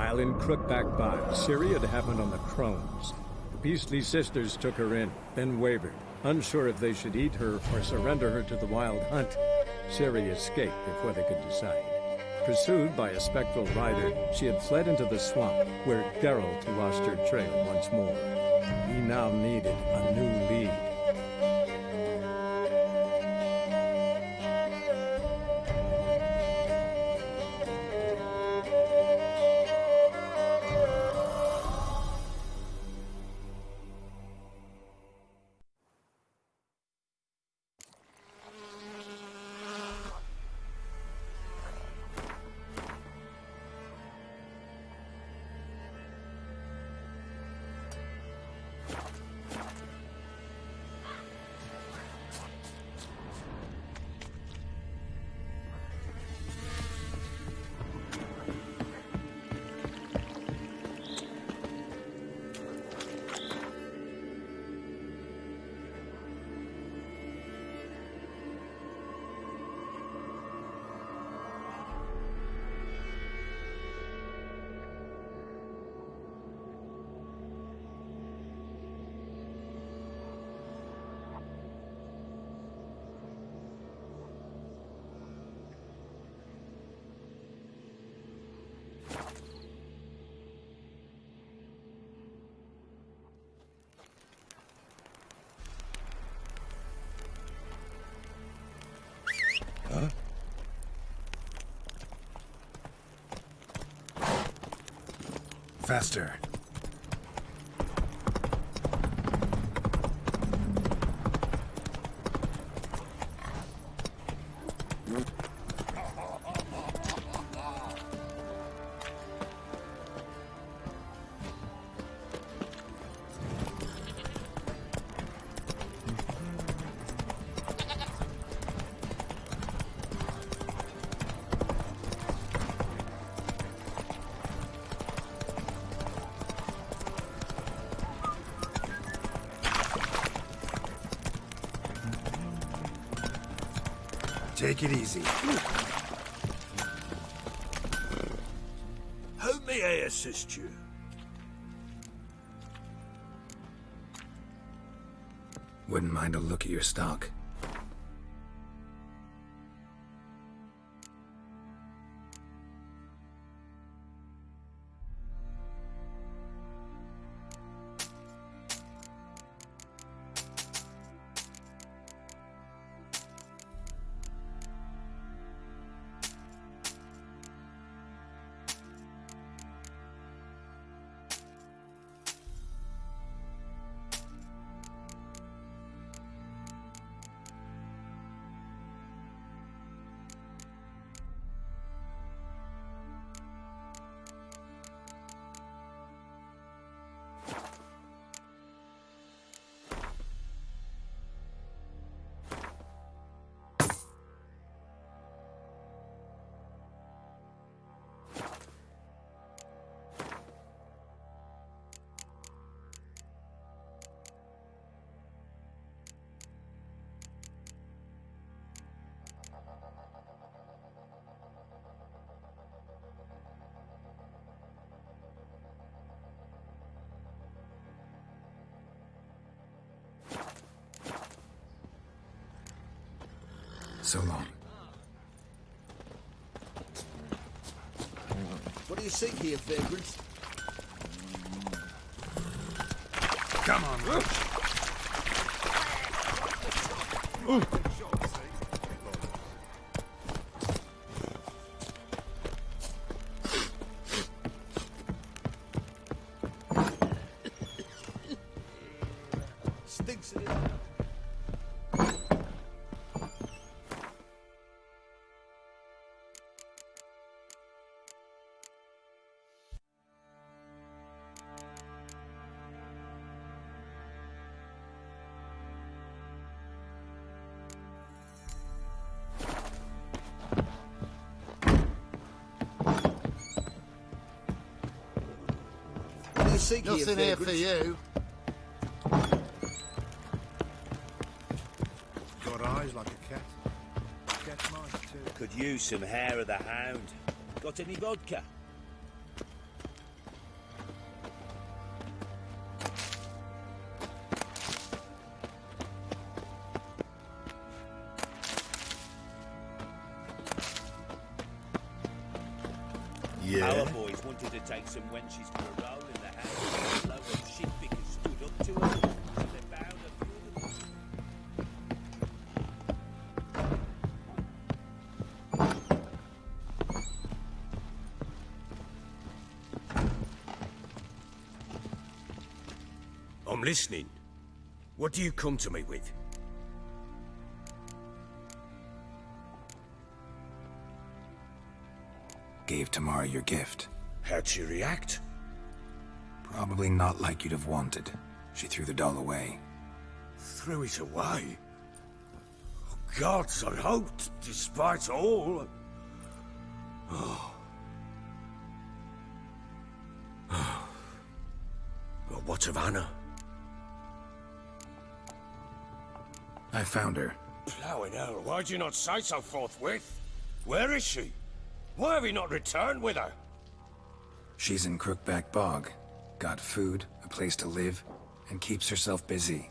while in Crookback Bog, Ciri had happened on the Crones. The Beastly Sisters took her in, then wavered, unsure if they should eat her or surrender her to the Wild Hunt. Ciri escaped before they could decide. Pursued by a spectral rider, she had fled into the swamp, where Geralt lost her trail once more. He now needed a new lead. Huh? Faster. Take it easy. How may I assist you? Wouldn't mind a look at your stock. So long. What do you seek here, vagrants? Come on, Roach. Stinks it. Nothing here for you. Got eyes like a cat. Cat's mice too. Could use some hair of the hound. Got any vodka? Yeah? Our boys wanted to take some wenches for a roll in the house. A load of shit pickers stood up to her, so they bound a few of them. I'm listening. What do you come to me with? Gave Tamara your gift. How'd she react? Probably not like you'd have wanted. She threw the doll away. Threw it away? Oh, gods, I hoped, despite all... Oh. Well, what of Anna? I found her. Plowing hell, why'd you not say so forthwith? Where is she? Why have you not returned with her? She's in Crookback Bog. Got food, a place to live, and keeps herself busy.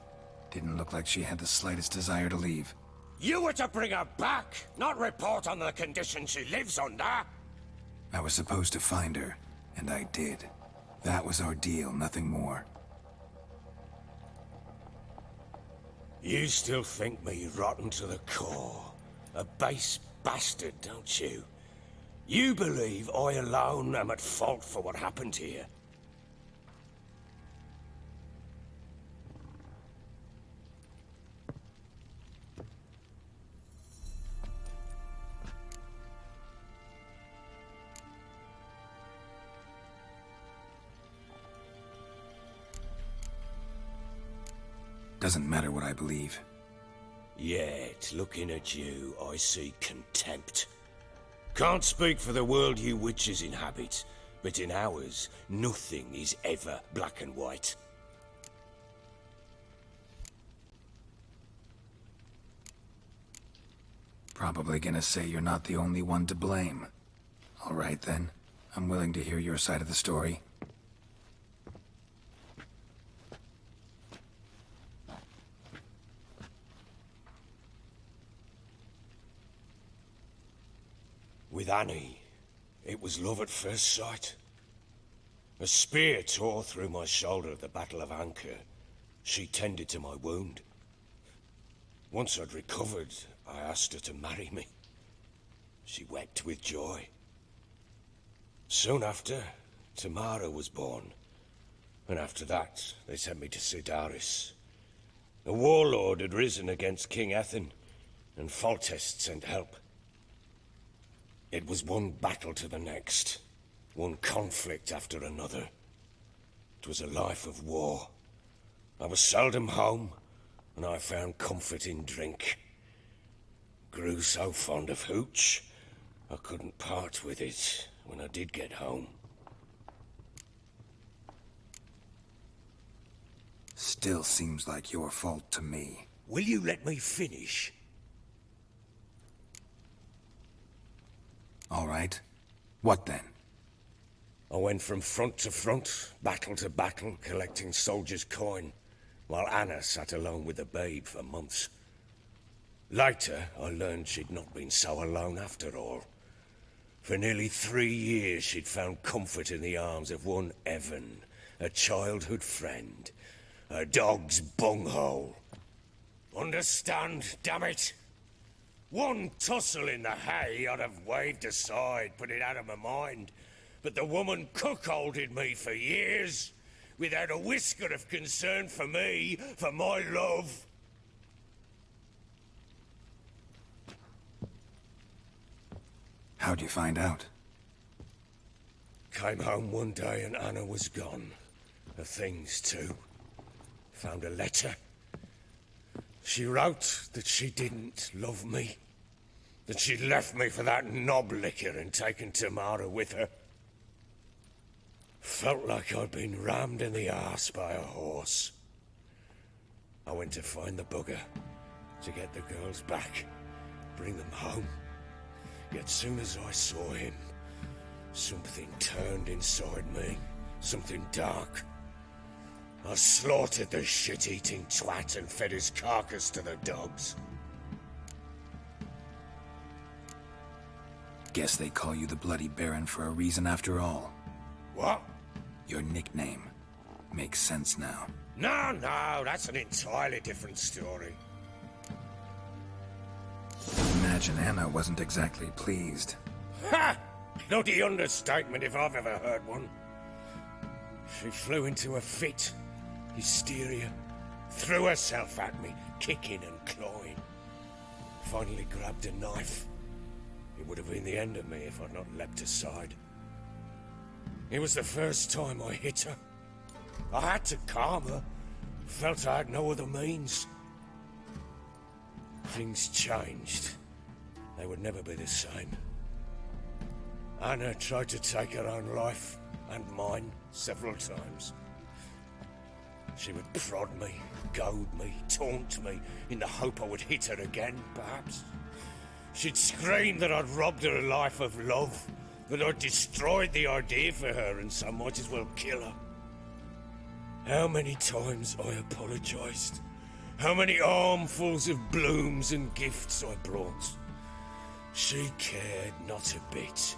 Didn't look like she had the slightest desire to leave. You were to bring her back, not report on the conditions she lives under. I was supposed to find her, and I did. That was our deal, nothing more. You still think me rotten to the core. A base bastard, don't you? You believe I alone am at fault for what happened here. Doesn't matter what I believe. Yet, looking at you, I see contempt. Can't speak for the world you witches inhabit, but in ours, nothing is ever black and white. Probably gonna say you're not the only one to blame. All right then. I'm willing to hear your side of the story. With Annie, it was love at first sight. A spear tore through my shoulder at the Battle of Anchor. She tended to my wound. Once I'd recovered, I asked her to marry me. She wept with joy. Soon after, Tamara was born. And after that, they sent me to Sidaris. A warlord had risen against King Ethan, and Foltest sent help. It was one battle to the next, one conflict after another. It was a life of war. I was seldom home, and I found comfort in drink. Grew so fond of hooch, I couldn't part with it when I did get home. Still seems like your fault to me. Will you let me finish? All right. What then? I went from front to front, battle to battle, collecting soldiers' coin, while Anna sat alone with the babe for months. Later, I learned she'd not been so alone after all. For nearly 3 years, she'd found comfort in the arms of one Evan, a childhood friend, a dog's bunghole. Understand, damn it? One tussle in the hay I'd have waved aside, put it out of my mind. But the woman cuckolded me for years, without a whisker of concern for me, for my love. How'd you find out? Came home one day and Anna was gone. Her things too. Found a letter. She wrote that she didn't love me. That she'd left me for that knob licker and taken Tamara with her. Felt like I'd been rammed in the arse by a horse. I went to find the bugger, to get the girls back, bring them home. Yet soon as I saw him, something turned inside me, something dark. I slaughtered the shit-eating twat and fed his carcass to the dogs. Guess they call you the Bloody Baron for a reason after all. What? Your nickname. Makes sense now. No, that's an entirely different story. Imagine Anna wasn't exactly pleased. Ha! Bloody understatement if I've ever heard one. She flew into a fit. Hysteria. Threw herself at me, kicking and clawing. Finally grabbed a knife. It would have been the end of me if I'd not leapt aside. It was the first time I hit her. I had to calm her. Felt I had no other means. Things changed. They would never be the same. Anna tried to take her own life, and mine, several times. She would prod me, goad me, taunt me, in the hope I would hit her again, perhaps. She'd scream that I'd robbed her a life of love, that I'd destroyed the idea for her, and so might as well kill her. How many times I apologized. How many armfuls of blooms and gifts I brought. She cared not a bit.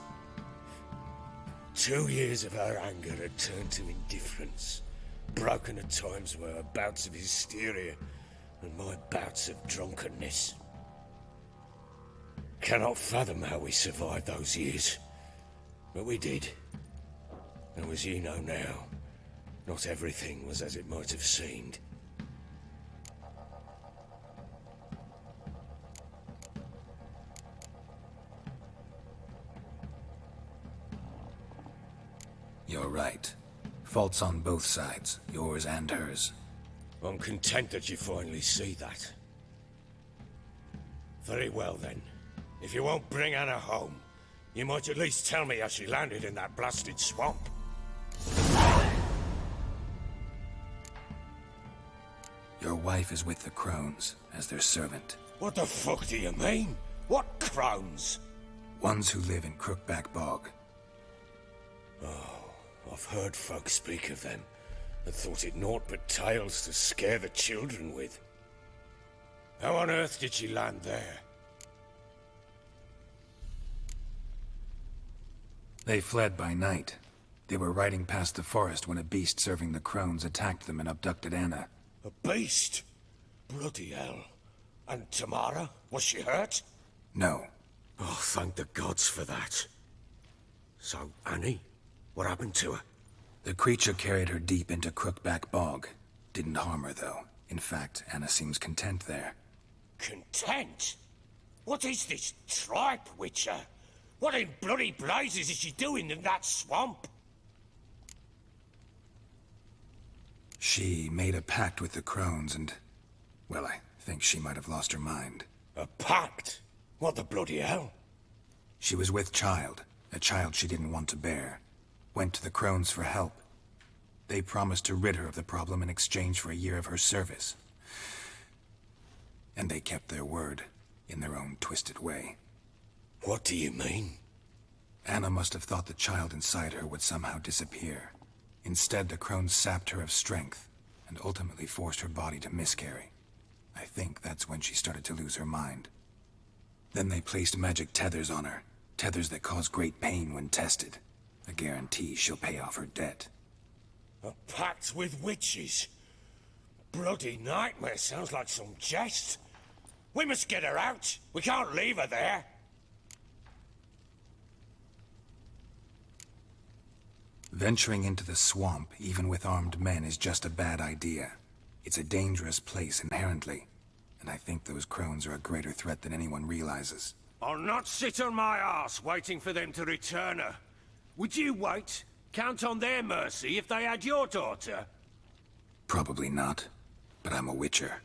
2 years of her anger had turned to indifference, broken at times by her bouts of hysteria and my bouts of drunkenness. Cannot fathom how we survived those years, but we did. And as you know now, not everything was as it might have seemed. You're right. Faults on both sides, yours and hers. I'm content that you finally see that. Very well then. If you won't bring Anna home, you might at least tell me how she landed in that blasted swamp. Your wife is with the Crones, as their servant. What the fuck do you mean? What crones? Ones who live in Crookback Bog. I've heard folk speak of them, and thought it naught but tales to scare the children with. How on earth did she land there? They fled by night. They were riding past the forest when a beast serving the Crones attacked them and abducted Anna. A beast? Bloody hell. And Tamara? Was she hurt? No. Oh, thank the gods for that. So, Annie? What happened to her? The creature carried her deep into Crookback Bog. Didn't harm her, though. In fact, Anna seems content there. Content? What is this tripe, Witcher? What in bloody blazes is she doing in that swamp? She made a pact with the Crones and... well, I think she might have lost her mind. A pact? What the bloody hell? She was with child, a child she didn't want to bear. Went to the Crones for help. They promised to rid her of the problem in exchange for a year of her service. And they kept their word, in their own twisted way. What do you mean? Anna must have thought the child inside her would somehow disappear. Instead, the Crones sapped her of strength, and ultimately forced her body to miscarry. I think that's when she started to lose her mind. Then they placed magic tethers on her, tethers that cause great pain when tested. A guarantee she'll pay off her debt. A pact with witches? Bloody nightmare, sounds like some jest. We must get her out. We can't leave her there. Venturing into the swamp, even with armed men, is just a bad idea. It's a dangerous place inherently, and I think those Crones are a greater threat than anyone realizes. I'll not sit on my arse waiting for them to return her. Would you wait? Count on their mercy if they had your daughter? Probably not, but I'm a witcher.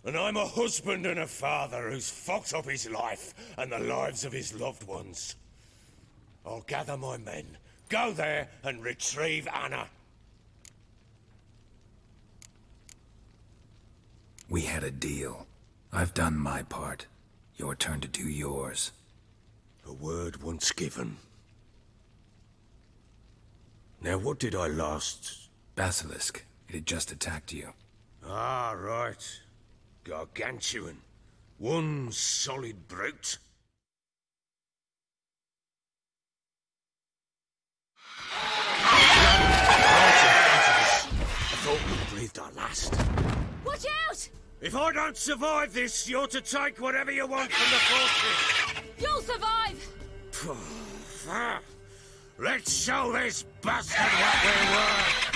And I'm a husband and a father who's fucked up his life and the lives of his loved ones. I'll gather my men, go there and retrieve Anna. We had a deal. I've done my part. Your turn to do yours. A word once given. Now, what did I last... Basilisk. It had just attacked you. Ah, right. Gargantuan. One solid brute. breathed our last. Watch out! If I don't survive this, you're to take whatever you want from the fortress. You'll survive! Let's show this bastard what we're worth.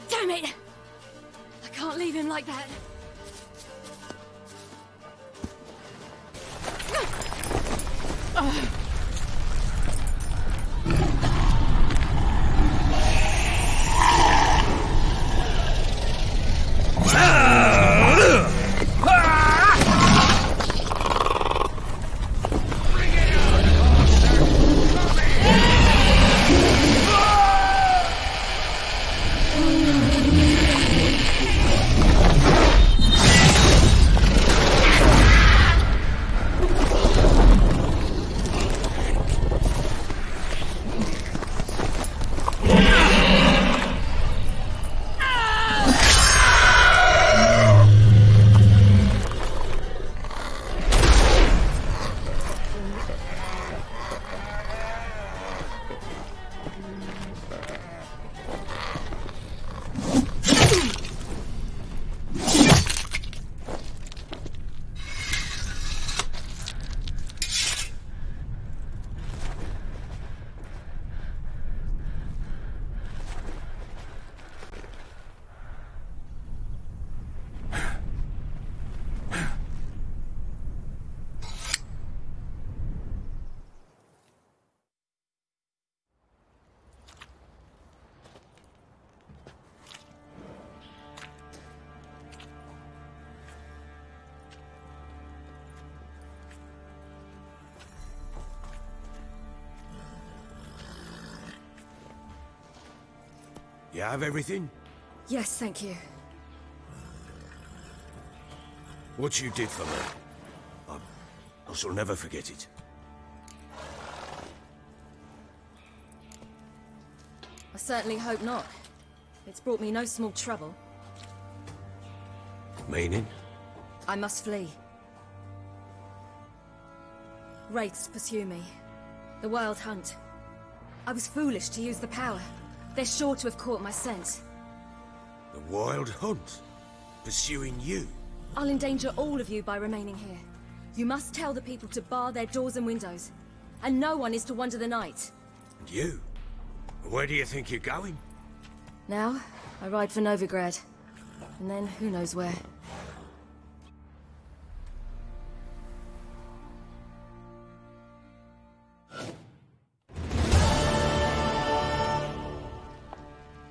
Damn it! I can't leave him like that. You have everything? Yes, thank you. What you did for me, I shall never forget it. I certainly hope not. It's brought me no small trouble. Meaning? I must flee. Wraiths pursue me. The Wild Hunt. I was foolish to use the power. They're sure to have caught my scent. The Wild Hunt? Pursuing you? I'll endanger all of you by remaining here. You must tell the people to bar their doors and windows. And no one is to wander the night. And you? Where do you think you're going? Now, I ride for Novigrad. And then, who knows where.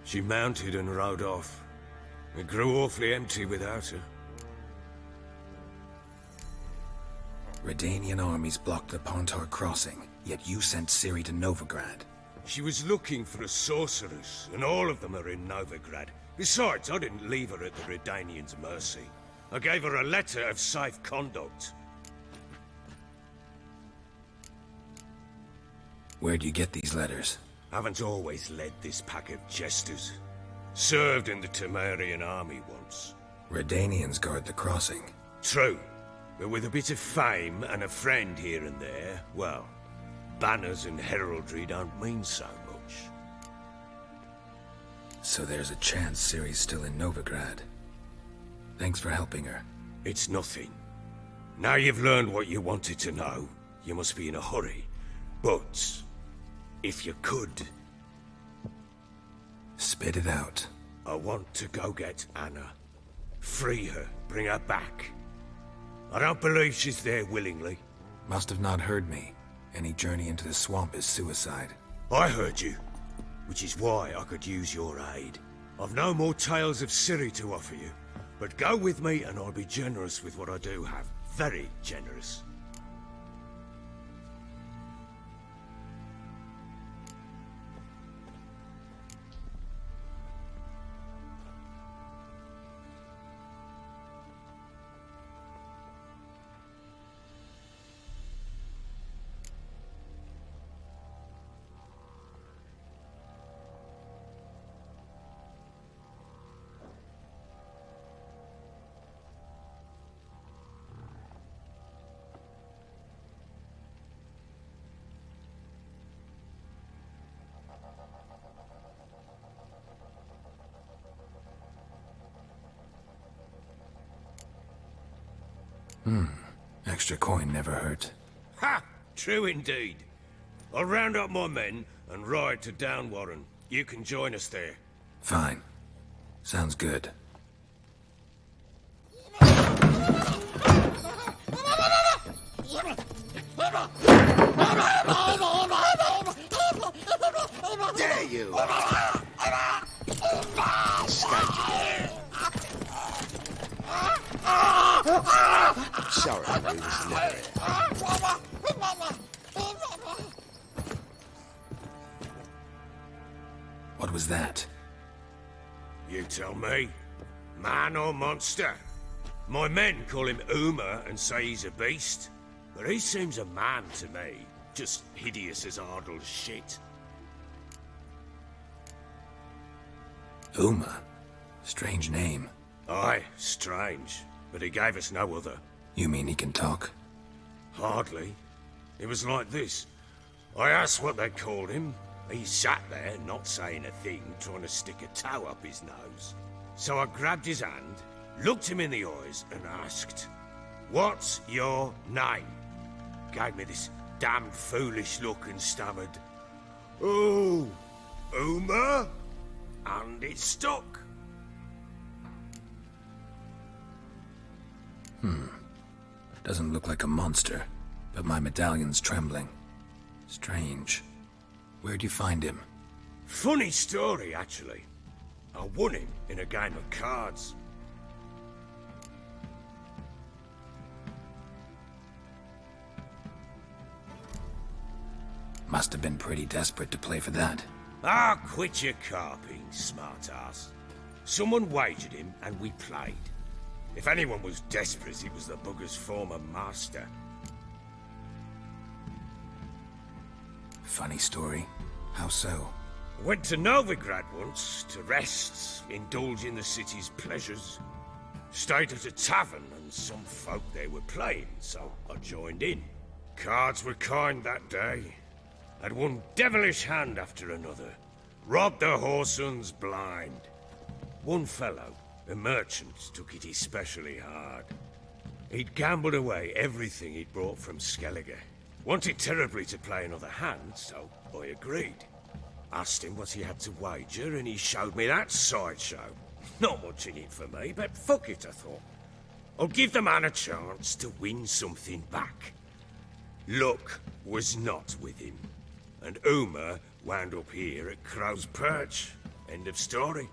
She mounted and rode off. It grew awfully empty without her. Redanian armies blocked the Pontar crossing, yet you sent Ciri to Novigrad. She was looking for a sorceress, and all of them are in Novigrad. Besides, I didn't leave her at the Redanians' mercy. I gave her a letter of safe conduct. Where'd you get these letters? Haven't always led this pack of jesters. Served in the Temerian army once. Redanians guard the crossing. True, but with a bit of fame and a friend here and there, well, banners and heraldry don't mean so much. So there's a chance Ciri's still in Novigrad. Thanks for helping her. It's nothing. Now you've learned what you wanted to know, you must be in a hurry. But, if you could... Spit it out. I want to go get Anna. Free her, bring her back. I don't believe she's there willingly. Must have not heard me. Any journey into the swamp is suicide. I heard you, which is why I could use your aid. I've no more tales of Ciri to offer you, but go with me and I'll be generous with what I do have. Very generous. Extra coin never hurt. Ha! True indeed. I'll round up my men and ride to Downwarren. You can join us there. Fine. Sounds good. Dare you! Sorry, but he was never here. What was that? You tell me. Man or monster? My men call him Uma and say he's a beast. But he seems a man to me. Just hideous as Ardle's shit. Uma? Strange name. Aye, strange. But he gave us no other. You mean he can talk? Hardly. It was like this. I asked what they called him. He sat there, not saying a thing, trying to stick a toe up his nose. So I grabbed his hand, looked him in the eyes, and asked, "What's your name?" Gave me this damned foolish look and stammered, "Oh, Uma?" And it stuck. Doesn't look like a monster, but my medallion's trembling. Strange. Where'd you find him? Funny story, actually. I won him in a game of cards. Must have been pretty desperate to play for that. Ah, quit your carping, smartass. Someone wagered him, and we played. If anyone was desperate, it was the bugger's former master. Funny story. How so? Went to Novigrad once, to rest, indulge in the city's pleasures. Stayed at a tavern, and some folk there were playing, so I joined in. Cards were kind that day. Had one devilish hand after another. Robbed the whoresun's blind. One fellow, a merchant, took it especially hard. He'd gambled away everything he'd brought from Skellige. Wanted terribly to play another hand, so I agreed. Asked him what he had to wager, and he showed me that sideshow. Not much in it for me, but fuck it, I thought. I'll give the man a chance to win something back. Luck was not with him, and Uma wound up here at Crow's Perch. End of story.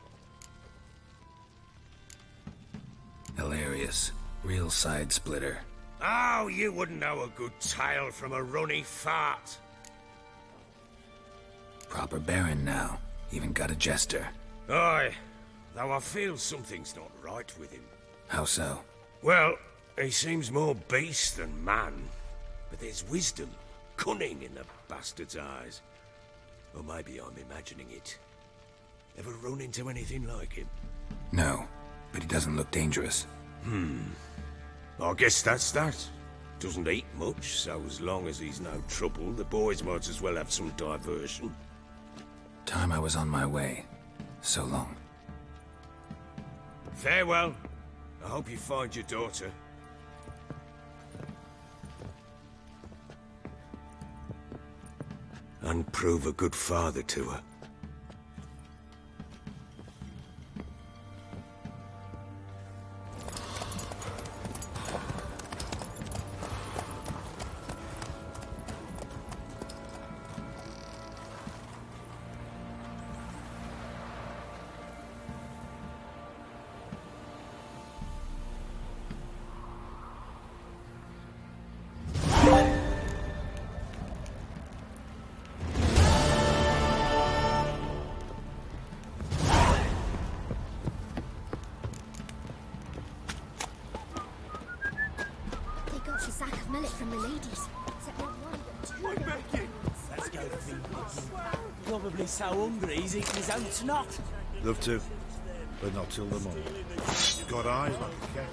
Hilarious. Real side splitter. Oh, you wouldn't know a good tale from a runny fart. Proper baron now. Even got a jester. Aye, though I feel something's not right with him. How so? Well, he seems more beast than man. But there's wisdom, cunning in the bastard's eyes. Or maybe I'm imagining it. Ever run into anything like him? No, but he doesn't look dangerous. I guess that's that. Doesn't eat much, so as long as he's no trouble, the boys might as well have some diversion. Time I was on my way. So long. Farewell. I hope you find your daughter. And prove a good father to her. From the ladies. Except not one, but two. Let's go, probably so hungry he's eating his own snot. Love to, but not till the morning. Got eyes like a cat.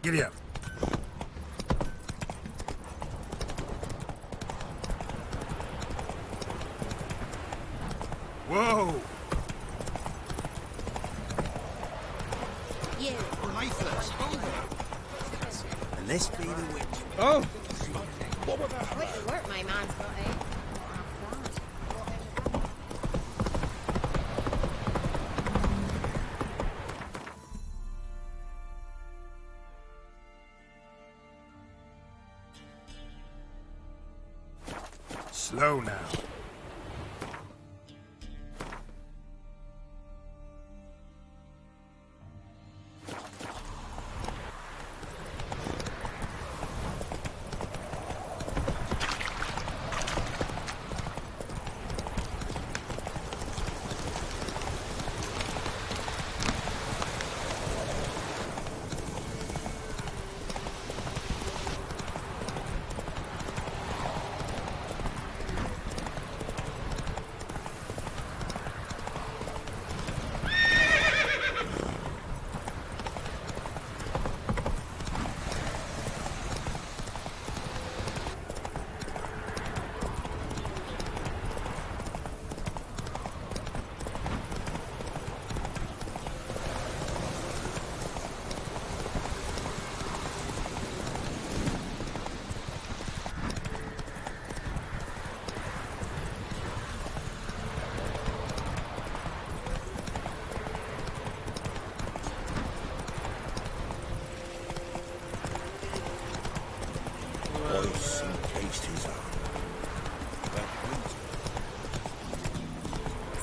Giddy up. Whoa! You. Lifeless. And this be the witch. Oh! Quick work, my man's got it. Slow now.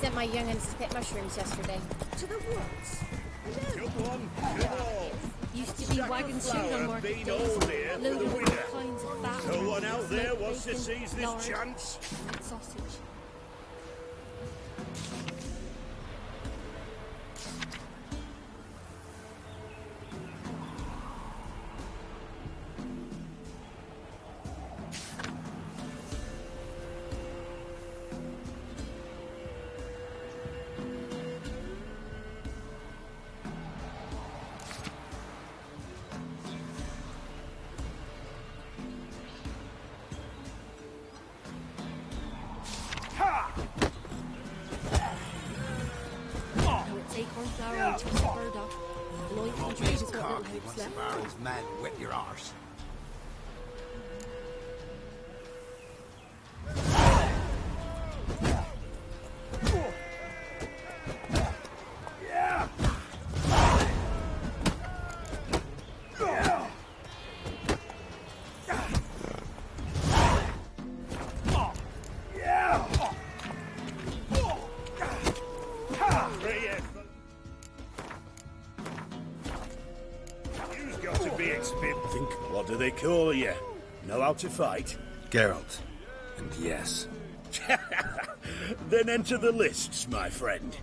Sent my young'uns to pick mushrooms yesterday. To the woods? Come on, come on. Used to be wagons sold on market days, loaded with all kinds of fat. No one out there wants to bacon, seize this lard, chance. and sausage. Acorn flour and toast burdock. Loin country is what little hopes left. Man, whip your arse. Think, what do they call you? Know how to fight? Geralt. And yes. Then enter the lists, my friend.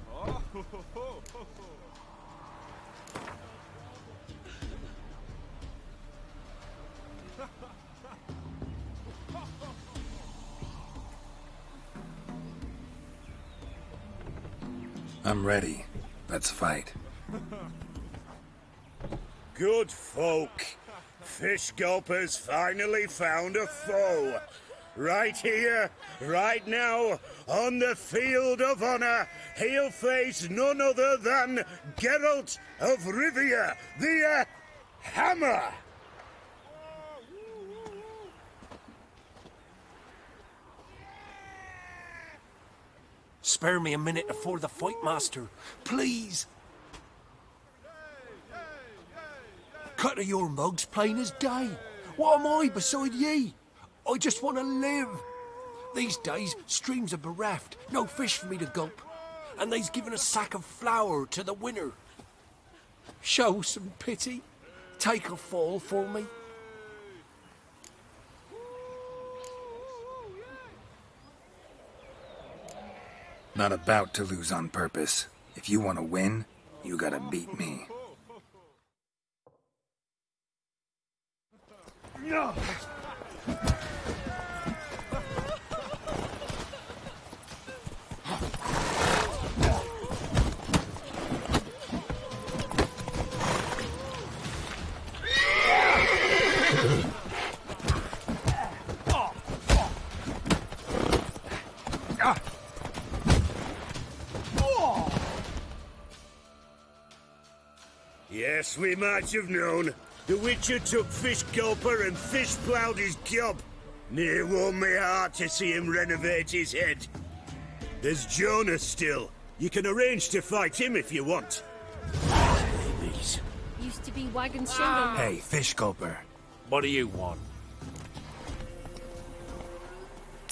I'm ready. Let's fight. Good folk. Fish Gulper's finally found a foe. Right here, right now, on the field of honor, he'll face none other than Geralt of Rivia, the Hammer. Spare me a minute before the fight, Master. Please. Cut of your mugs plain as day. What am I beside ye? I just want to live. These days, streams are bereft. No fish for me to gulp. And they's given a sack of flour to the winner. Show some pity. Take a fall for me. Not about to lose on purpose. If you want to win, you gotta beat me. No. Yes, we might have known. The Witcher took Fish Gulper and fish ploughed his gob. Near warmed me heart to see him renovate his head. There's Jonas still. You can arrange to fight him if you want. Babies. Used to be wagon shoulder. Hey, Fish Gulper. What do you want?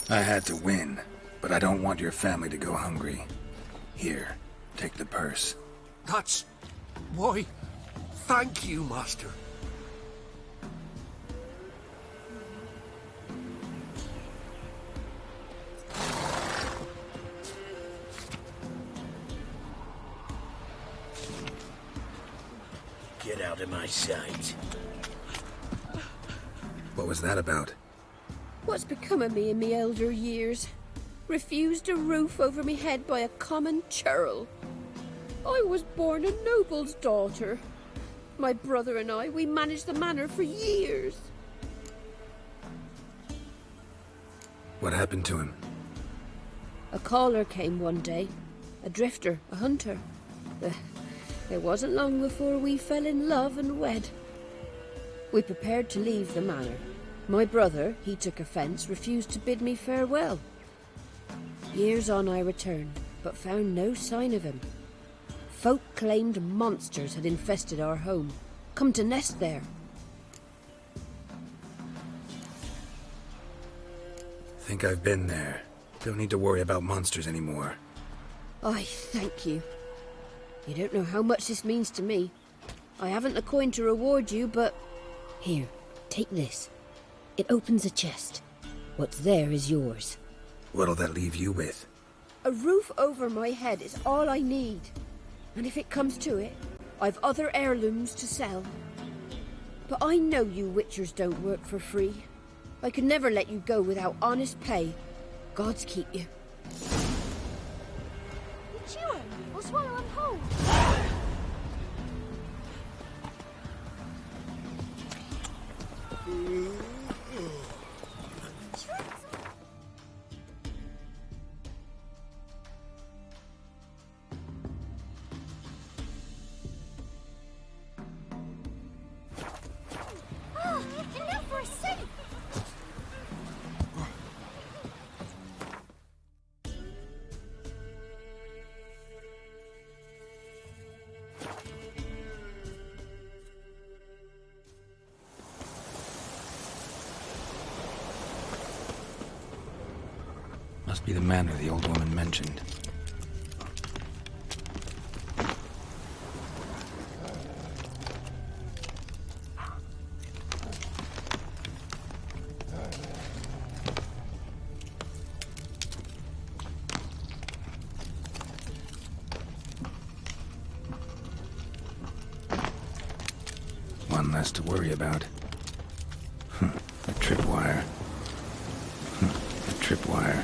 I had to win, but I don't want your family to go hungry. Here, take the purse. That's... why... thank you, Master. Get out of my sight. What was that about? What's become of me in me elder years? Refused a roof over me head by a common churl. I was born a noble's daughter. My brother and I, we managed the manor for years. What happened to him? A caller came one day. A drifter, a hunter. It wasn't long before we fell in love and wed. We prepared to leave the manor. My brother, he took offence, refused to bid me farewell. Years on I returned, but found no sign of him. Folk claimed monsters had infested our home, come to nest there. Think I've been there. Don't need to worry about monsters anymore. I thank you. You don't know how much this means to me. I haven't a coin to reward you, but... Here, take this. It opens a chest. What's there is yours. What'll that leave you with? A roof over my head is all I need. And if it comes to it, I've other heirlooms to sell. But I know you Witchers don't work for free. I could never let you go without honest pay. Gods keep you. Chew him or swallow him whole. Enough for a city! Must be the manor the old woman mentioned. less to worry about. A tripwire. A tripwire.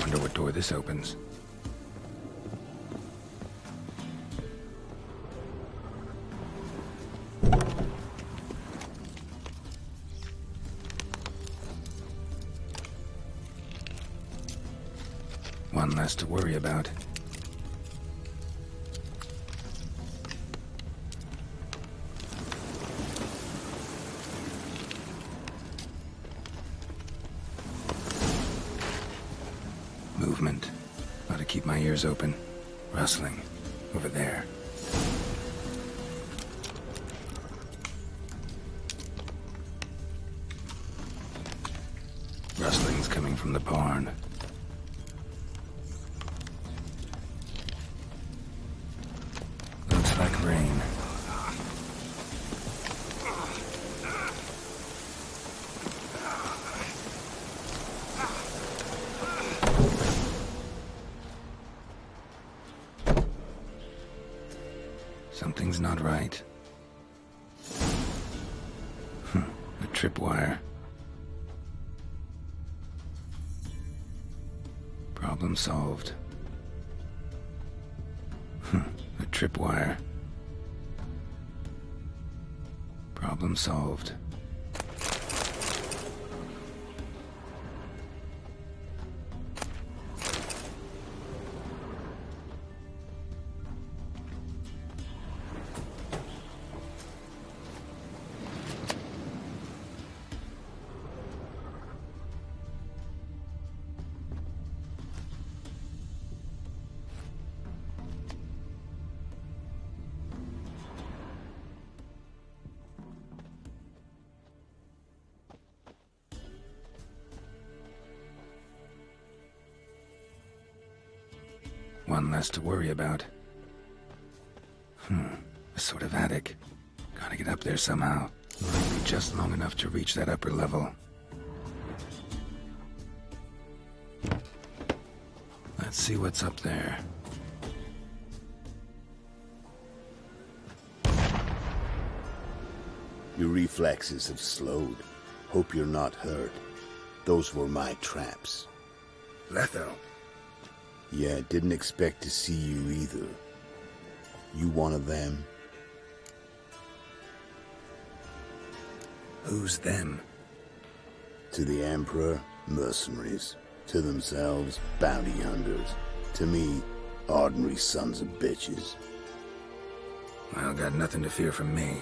Wonder what door this opens. One less to worry about. Movement. Ought to keep my ears open. Rustling. Over there. Rustling's coming from the barn. Looks like rain. Something's not right. A tripwire. Problem solved. A tripwire. Problem solved. One less to worry about. A sort of attic. Gotta get up there somehow. Might be just long enough to reach that upper level. Let's see what's up there. Your reflexes have slowed. Hope you're not hurt. Those were my traps. Letho. Yeah, didn't expect to see you either. You one of them? Who's them? To the Emperor, mercenaries. To themselves, bounty hunters. To me, ordinary sons of bitches. Well, got nothing to fear from me.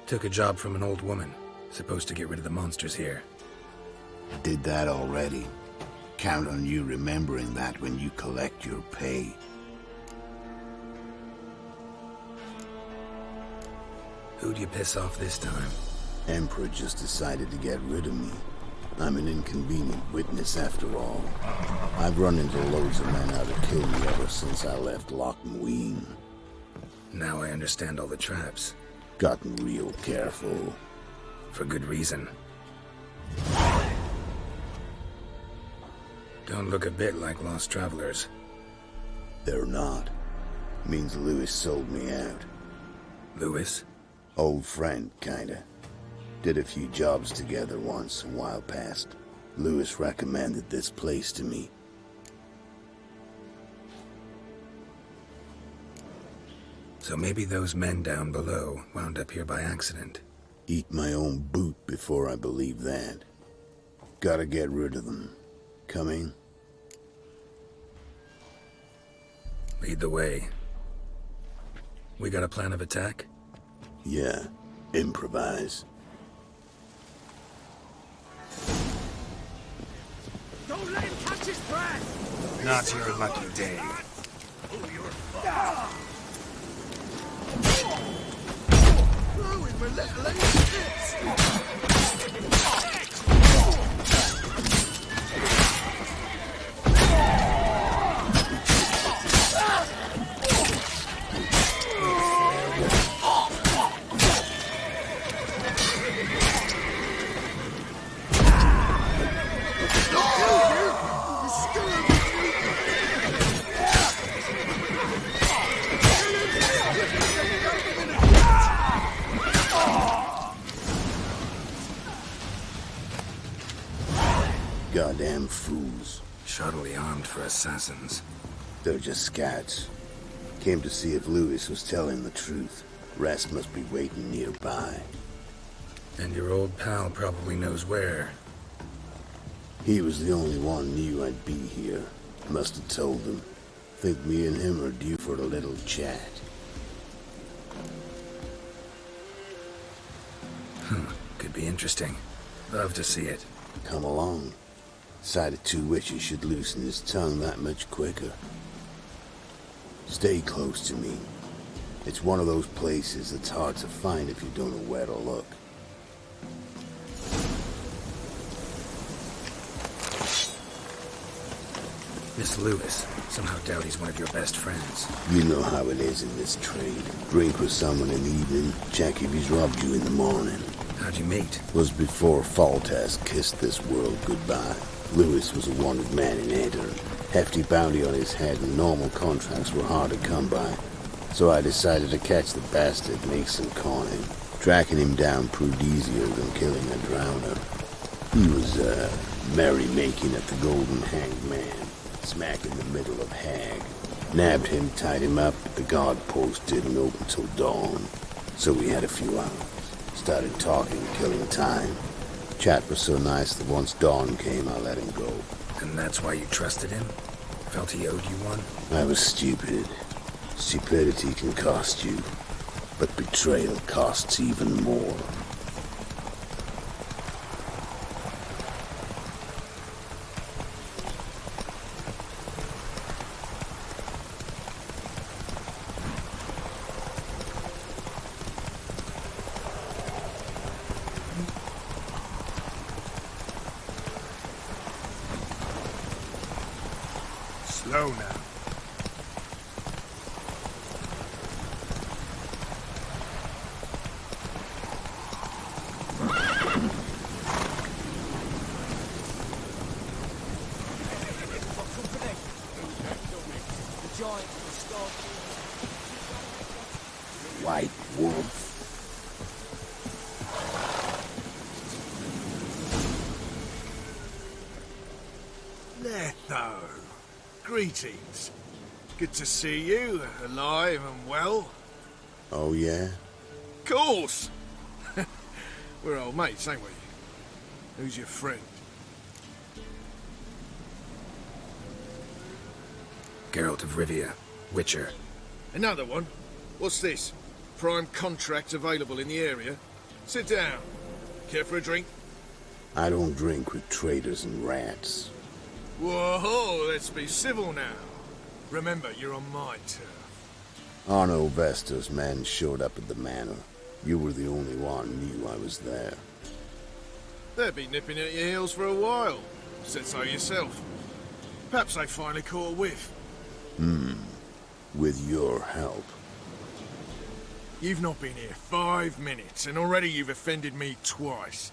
Took a job from an old woman. Supposed to get rid of the monsters here. Did that already. Count on you remembering that when you collect your pay. Who'd you piss off this time? Emperor just decided to get rid of me. I'm an inconvenient witness after all. I've run into loads of men out to kill me ever since I left Loch Muin. Now I understand all the traps. Gotten real careful. For good reason. Don't look a bit like lost travelers. They're not. Means Lewis sold me out. Lewis? Old friend, kinda. Did a few jobs together once, a while past. Lewis recommended this place to me. So maybe those men down below wound up here by accident. Eat my own boot before I believe that. Gotta get rid of them. Coming? Lead the way. We got a plan of attack? Yeah, improvise. Don't let him catch his breath! Not your lucky day. goddamn fools. Shoddily armed for assassins. They're just scouts. Came to see if Lewis was telling the truth. Rest must be waiting nearby. And your old pal probably knows where. He was the only one knew I'd be here. Must have told them. Think me and him are due for a little chat. Could be interesting. Love to see it. Come along. Sight of two witches should loosen his tongue that much quicker. Stay close to me. It's one of those places that's hard to find if you don't know where to look. Miss Lewis. Somehow doubt he's one of your best friends. You know how it is in this trade. Drink with someone in the evening, check if he's robbed you in the morning. How'd you meet? Was before Foltest kissed this world goodbye. Lewis was a wanted man in Enter. Hefty bounty on his head and normal contracts were hard to come by. So I decided to catch the bastard, make some coin. Tracking him down proved easier than killing a drowner. He was, merrymaking at the Golden Hanged Man, smack in the middle of Hag. Nabbed him, tied him up, but the guard post didn't open till dawn. So we had a few hours. Started talking, killing time. Chat was so nice that once dawn came, I let him go. And that's why you trusted him? Felt he owed you one? I was stupid. Stupidity can cost you, but betrayal costs even more. Slow now. White wolf. Letho. Greetings. Good to see you, alive and well. Oh, yeah? Course! We're old mates, ain't we? Who's your friend? Geralt of Rivia. Witcher. Another one? What's this? Prime contract available in the area? Sit down. Care for a drink? I don't drink with traitors and rats. Whoa, let's be civil now. Remember, you're on my turf. Arno Vestor's men showed up at the manor. You were the only one knew I was there. They've been nipping at your heels for a while. Said so yourself. Perhaps they finally caught a whiff. With your help. You've not been here 5 minutes, and already you've offended me twice.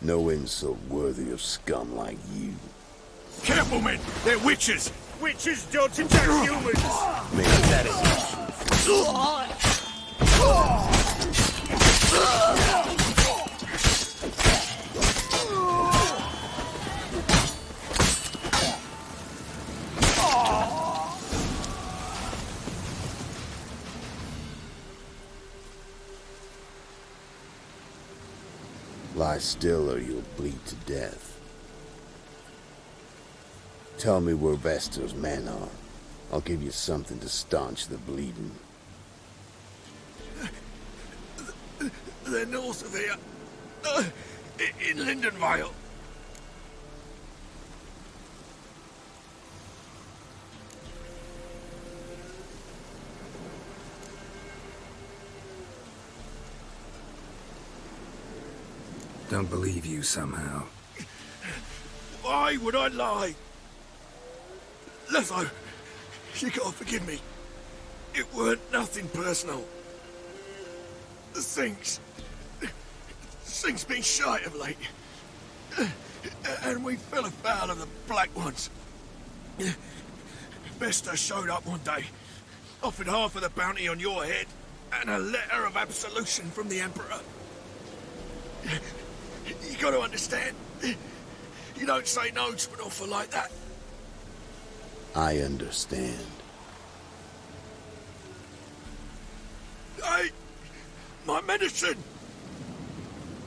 No insult worthy of scum like you. Careful, men! They're witches! Witches don't attack humans! Maybe that is Lie still or you'll bleed to death. Tell me where Vestor's men are. I'll give you something to staunch the bleeding. They're north of here. In Lindenvale. Don't believe you somehow. Why would I lie? Letho, you gotta forgive me. It weren't nothing personal. Things been shy of late. And we fell afoul of the Black Ones. Vestor showed up one day, offered half of the bounty on your head, and a letter of absolution from the Emperor. You gotta understand, You don't say no to an offer like that. I understand. Hey! My medicine!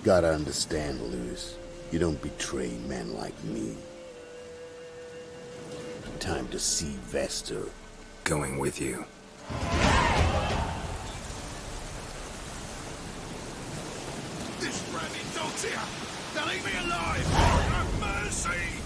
Gotta understand, Lewis. You don't betray men like me. Time to see Vester. Going with you. This rabid dog's here! Now leave me alive! Have mercy!